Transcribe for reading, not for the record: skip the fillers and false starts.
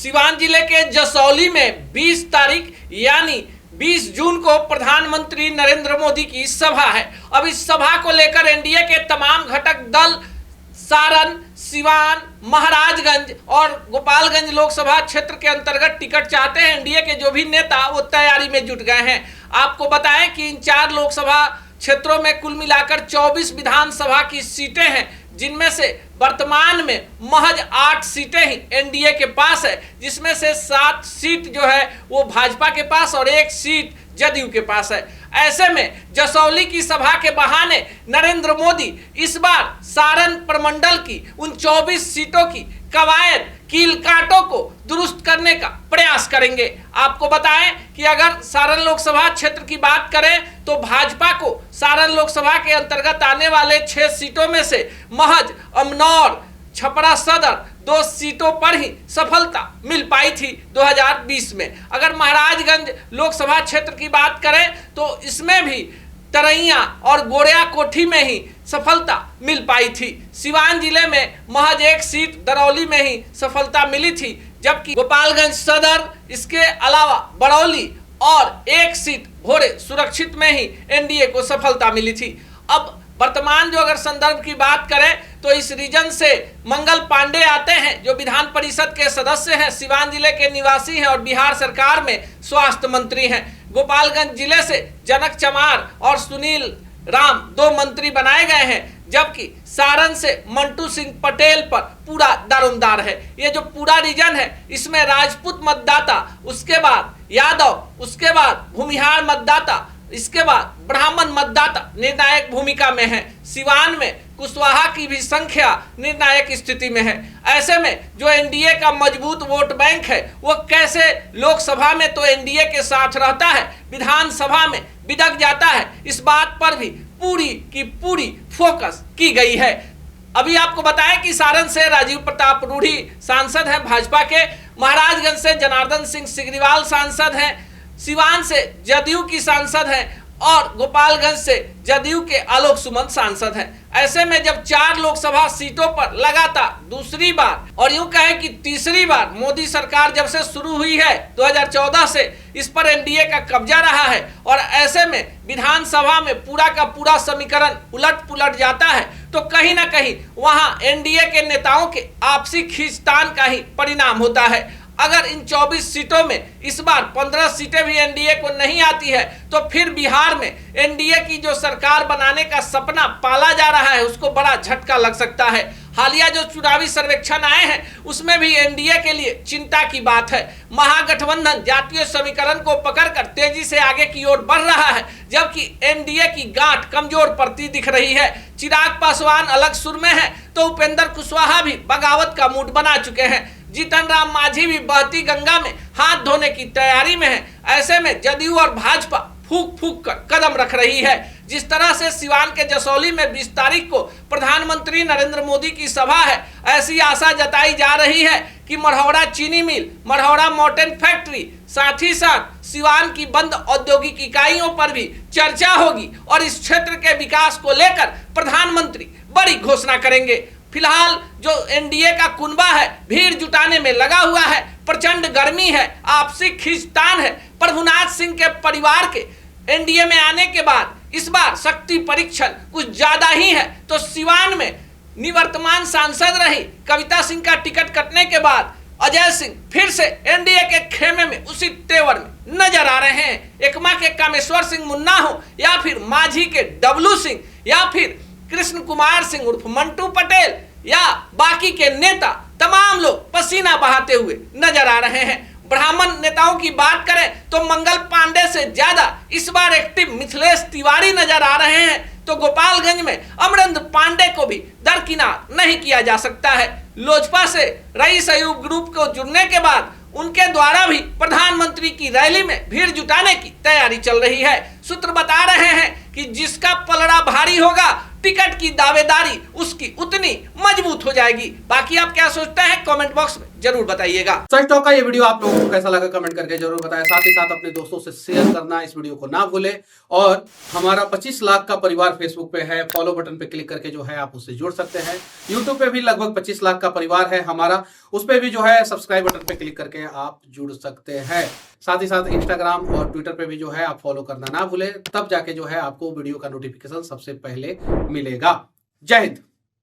सिवान जिले के जसौली में 20 तारीख यानी 20 जून को प्रधानमंत्री नरेंद्र मोदी की सभा है। अब इस सभा को लेकर एनडीए के तमाम घटक दल सारण, सिवान, महाराजगंज और गोपालगंज लोकसभा क्षेत्र के अंतर्गत टिकट चाहते हैं। एनडीए के जो भी नेता वो तैयारी में जुट गए हैं। आपको बताएं कि इन 4 लोकसभा क्षेत्रों में कुल मिलाकर 24 विधानसभा की सीटें हैं, जिनमें से वर्तमान में महज 8 सीटें ही एनडीए के पास है, जिसमें से 7 सीट जो है वो भाजपा के पास और 1 सीट जदयू के पास है। ऐसे में जसौली की सभा के बहाने नरेंद्र मोदी इस बार सारण प्रमंडल की उन 24 सीटों की कवायद कील कांटों को दुरुस्त करने का प्रयास करेंगे। आपको बताएं कि अगर सारण लोकसभा क्षेत्र की बात करें तो भाजपा को सारण लोकसभा के अंतर्गत आने वाले 6 सीटों में से महज अमनौर, छपरा सदर 2 सीटों पर ही सफलता मिल पाई थी 2020 में। अगर महाराजगंज लोकसभा क्षेत्र की बात करें तो इसमें भी तरैया और गोरिया कोठी में ही सफलता मिल पाई थी। सिवान जिले में महज 1 सीट दरौली में ही सफलता मिली थी, जबकि गोपालगंज सदर, इसके अलावा बरौली और 1 सीट भोरे सुरक्षित में ही एनडीए को सफलता मिली थी। अब वर्तमान जो अगर संदर्भ की बात करें तो इस रीजन से मंगल पांडे आते हैं, जो विधान परिषद के सदस्य हैं, सिवान जिले के निवासी हैं और बिहार सरकार में स्वास्थ्य मंत्री हैं। गोपालगंज जिले से जनक चमार और सुनील राम 2 मंत्री बनाए गए हैं, जबकि सारण से मंटू सिंह पटेल पर पूरा दारोमदार है। ये जो पूरा रीजन है इसमें राजपूत मतदाता, उसके बाद यादव, उसके बाद भूमिहार मतदाता, इसके बाद ब्राह्मण मतदाता निर्णायक भूमिका में है। सिवान में कुशवाहा की भी संख्या निर्णायक स्थिति में है। ऐसे में जो एनडीए का मजबूत वोट बैंक है वो कैसे लोकसभा में तो एनडीए के साथ रहता है, विधानसभा में बिदक जाता है, इस बात पर भी पूरी की पूरी फोकस की गई है। अभी आपको बताएं कि सारण से राजीव प्रताप रूढ़ी सांसद हैं भाजपा के, महाराजगंज से जनार्दन सिंह सिग्रीवाल सांसद हैं, सिवान से जदयू की सांसद हैं और गोपालगंज से जदयू के आलोक सुमन सांसद हैं। ऐसे में जब 4 लोकसभा सीटों पर लगातार दूसरी बार और यूं कहें कि तीसरी बार मोदी सरकार जब से शुरू हुई है 2014 से इस पर एनडीए का कब्जा रहा है और ऐसे में विधानसभा में पूरा का पूरा समीकरण उलट पुलट जाता है, तो कहीं ना कहीं वहां एनडीए के नेताओं के आपसी खींचतान का ही परिणाम होता है। अगर इन 24 सीटों में इस बार 15 सीटें भी एनडीए को नहीं आती है तो फिर बिहार में एनडीए की जो सरकार बनाने का सपना पाला जा रहा है उसको बड़ा झटका लग सकता है। हालिया जो चुनावी सर्वेक्षण आए हैं उसमें भी एनडीए के लिए चिंता की बात है। महागठबंधन जातीय समीकरण को पकड़कर तेजी से आगे की ओर बढ़ रहा है, जबकि एनडीए की गांठ कमजोर पड़ती दिख रही है। चिराग पासवान अलग सुर में है तो उपेंद्र कुशवाहा भी बगावत का मूड बना चुके हैं। जीतन राम मांझी भी बहती गंगा में हाथ धोने की तैयारी में है। ऐसे में जदयू और भाजपा फूक फूक कर कदम रख रही है। जिस तरह से सिवान के जसौली में 20 तारीख को प्रधानमंत्री नरेंद्र मोदी की सभा है, ऐसी आशा जताई जा रही है कि मढ़ौरा चीनी मिल, मढ़ौरा मोटन फैक्ट्री, साथ ही साथ सिवान की बंद औद्योगिक इकाइयों पर भी चर्चा होगी और इस क्षेत्र के विकास को लेकर प्रधानमंत्री बड़ी घोषणा करेंगे। फिलहाल जो एनडीए का कुनबा है भीड़ जुटाने में लगा हुआ है, प्रचंड गर्मी है, आपसी खींचतान है। प्रभुनाथ सिंह के परिवार के एनडीए में आने के बाद इस बार शक्ति परीक्षण कुछ ज्यादा ही है, तो सिवान में निवर्तमान सांसद रही कविता सिंह का टिकट कटने के बाद अजय सिंह फिर से एनडीए के खेमे में उसी तेवर में नजर आ रहे हैं। एकमा के कामेश्वर सिंह मुन्ना हो या फिर माझी के डब्लू सिंह या फिर कृष्ण कुमार सिंह उर्फ मंटू पटेल या बाकी के नेता, तमाम लोग पसीना बहाते हुए नजर आ रहे हैं। ब्राह्मण नेताओं की बात करें तो मंगल पांडे से ज्यादा इस बार एक्टिव मिथिलेश तिवारी नजर आ रहे हैं, तो गोपालगंज में अमरेंद्र पांडे को भी दरकिनार नहीं किया जा सकता है। लोजपा से रईस अयूब ग्रुप को जुड़ने के बाद उनके द्वारा भी प्रधानमंत्री की रैली में भीड़ जुटाने की तैयारी चल रही है। सूत्र बता रहे हैं कि जिसका पलड़ा भारी होगा टिकट की दावेदारी उसकी उतनी मजबूत हो जाएगी। बाकी आप क्या सोचते हैं कमेंट बॉक्स में जरूर बताइएगा। सच टॉक का ये वीडियो आप लोगों को कैसा लगा कमेंट करके जरूर बताएं। साथ ही साथ अपने दोस्तों से शेयर करना इस वीडियो को ना भूलें। और हमारा 25 लाख का परिवार फेसबुक पे है, फॉलो बटन पे क्लिक करके जो है आप उससे जुड़ सकते हैं। यूट्यूब पे भी लगभग 25 लाख का परिवार है हमारा, उस पर भी जो है सब्सक्राइब बटन पे क्लिक करके आप जुड़ सकते हैं। साथ ही साथ इंस्टाग्राम और ट्विटर पे भी जो है आप फॉलो करना ना भूलें, तब जाके जो है आपको वीडियो का नोटिफिकेशन सबसे पहले मिलेगा। जय हिंद।